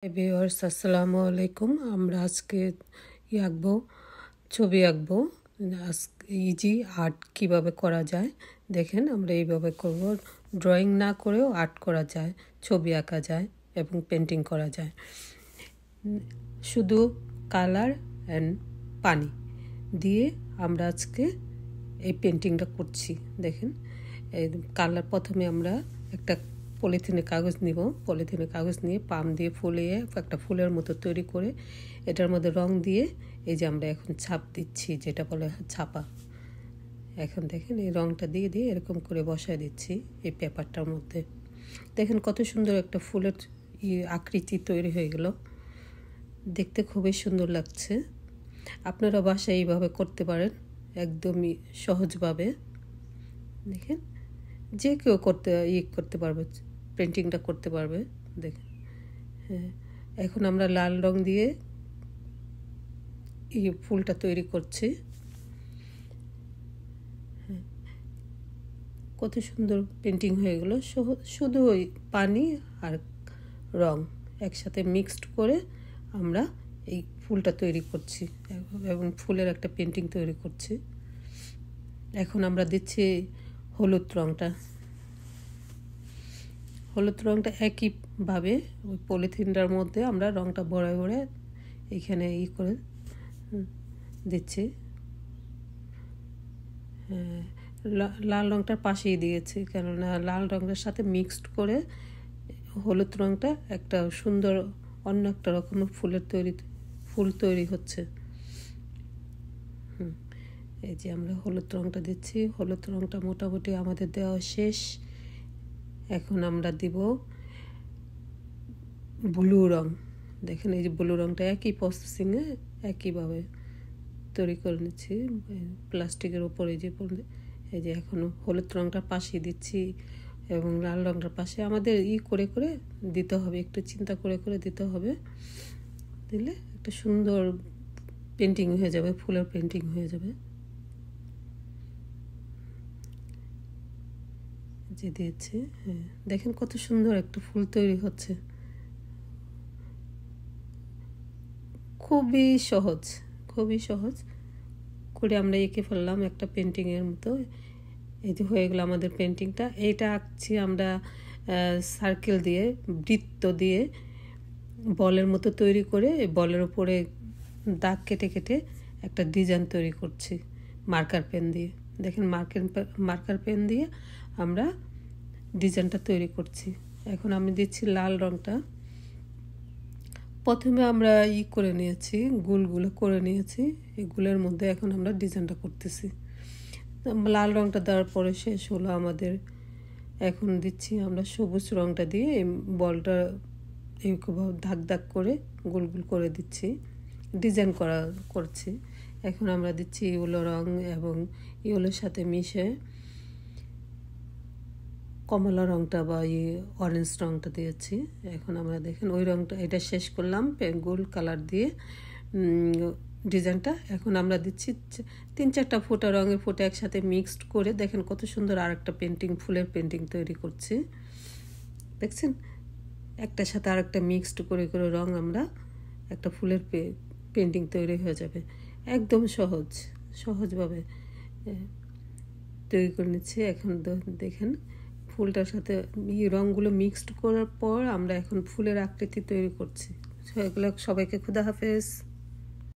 Viewers আসসালামু আলাইকুম। আমরা আজকে আঁকবো, ছবি আঁকবো। ইজি আর্ট কিভাবে করা যায় দেখেন। আমরা এইভাবে করব। ড্রয়িং না করেও আর্ট করা যায়, ছবি আঁকা যায় এবং পেন্টিং করা যায়। শুধু কালার অ্যান্ড পানি দিয়ে আমরা আজকে এই পেন্টিংটা করছি। দেখেন, এই কালার প্রথমে আমরা একটা পলিথিনের কাগজ নিব। পলিথিনের কাগজ নিয়ে পাম দিয়ে ফুলিয়ে একটা ফুলের মতো তৈরি করে এটার মধ্যে রং দিয়ে এই যে আমরা এখন ছাপ দিচ্ছি, যেটা বলে ছাপা। এখন দেখেন এই রংটা দিয়ে দিয়ে এরকম করে বসায় দিচ্ছি এই পেপারটার মধ্যে। দেখেন কত সুন্দর একটা ফুলের আকৃতি তৈরি হয়ে গেল। দেখতে খুবই সুন্দর লাগছে। আপনারা বাসায় এইভাবে করতে পারেন, একদমই সহজভাবে। দেখেন যে কেউ করতে পারবে, পেন্টিংটা করতে পারবে। দেখেন, হ্যাঁ, এখন আমরা লাল রং দিয়ে এই ফুলটা তৈরি করছি। হ্যাঁ, কত সুন্দর পেন্টিং হয়ে গেল। শুধু ওই পানি আর রং একসাথে মিক্সড করে আমরা এই ফুলটা তৈরি করছি এবং ফুলের একটা পেন্টিং তৈরি করছি। এখন আমরা দিচ্ছি হলুদ রংটা। হলুদ রংটা একইভাবে ওই পলিথিনটার মধ্যে আমরা রংটা ভরে ভরে এখানে করে দিচ্ছি। লাল রংটার পাশেই দিয়েছি, কেননা লাল রঙের সাথে মিক্সড করে হলুদ রংটা একটা সুন্দর অন্য একটা রকমের ফুল তৈরি হচ্ছে। এই যে আমরা হলুদ রংটা দিচ্ছি। হলুদ রংটা মোটামুটি আমাদের দেওয়া শেষ। এখন আমরা দিব ব্লু রং। দেখেন এই যে ব্লু রংটা একই প্রসেসিংয়ে একইভাবে তৈরি করে নিচ্ছি প্লাস্টিকের উপরে। এই যে এখন হলুদ রংটা পাশে দিচ্ছি এবং লাল রংটার পাশে আমাদের করে করে দিতে হবে, একটু চিন্তা করে করে দিতে হবে। দিলে একটা সুন্দর পেন্টিং হয়ে যাবে, ফুলের পেন্টিং হয়ে যাবে। যে দিয়েছে, হ্যাঁ, দেখেন কত সুন্দর একটা ফুল তৈরি হচ্ছে। খুবই সহজ, খুবই সহজ করে আমরা এঁকে ফেললাম একটা পেন্টিংয়ের মতো। এই যে হয়ে গেল আমাদের পেন্টিংটা। এইটা আঁকছি আমরা সার্কেল দিয়ে, বৃত্ত দিয়ে বলের মতো তৈরি করে বলের উপরে দাগ কেটে কেটে একটা ডিজাইন তৈরি করছি মার্কার পেন দিয়ে। দেখেন মার্কার পেন দিয়ে আমরা ডিজাইনটা তৈরি করছি। এখন আমি দিচ্ছি লাল রংটা। প্রথমে আমরা করে নিয়েছি, গুলগুলো করে নিয়েছি। এই গুলের মধ্যে এখন আমরা ডিজাইনটা করতেছি। লাল রংটা দেওয়ার পরে শেষ হলো আমাদের। এখন দিচ্ছি আমরা সবুজ রংটা দিয়ে এই বলটা এইভাবে দাগ দাগ করে গোল গোল করে দিচ্ছি, ডিজাইন করছি। এখন আমরা দিচ্ছি ইয়েলো রং এবং ইয়েলোর সাথে মিশে কমলা রংটা বা অরেঞ্জ রংটা দিয়েছি। এখন আমরা দেখেন ওই রংটা, এটা শেষ করলাম গোল্ড কালার দিয়ে ডিজাইনটা। এখন আমরা দিচ্ছি 3-4টা ফোঁটা রঙের ফোঁটা একসাথে মিক্সড করে। দেখেন কত সুন্দর আর একটা পেন্টিং, ফুলের পেন্টিং তৈরি করছি। দেখছেন, একটার সাথে আর একটা মিক্সড করে করে রং আমরা একটা ফুলের পেন্টিং তৈরি হয়ে যাবে। একদম সহজভাবে তৈরি করে নিচ্ছি। এখন দেখেন ফুলটার সাথে রঙগুলো মিক্সড করার পর আমরা এখন ফুলের আকৃতি তৈরি করছি। সবাইকে খুদা হাফেজ।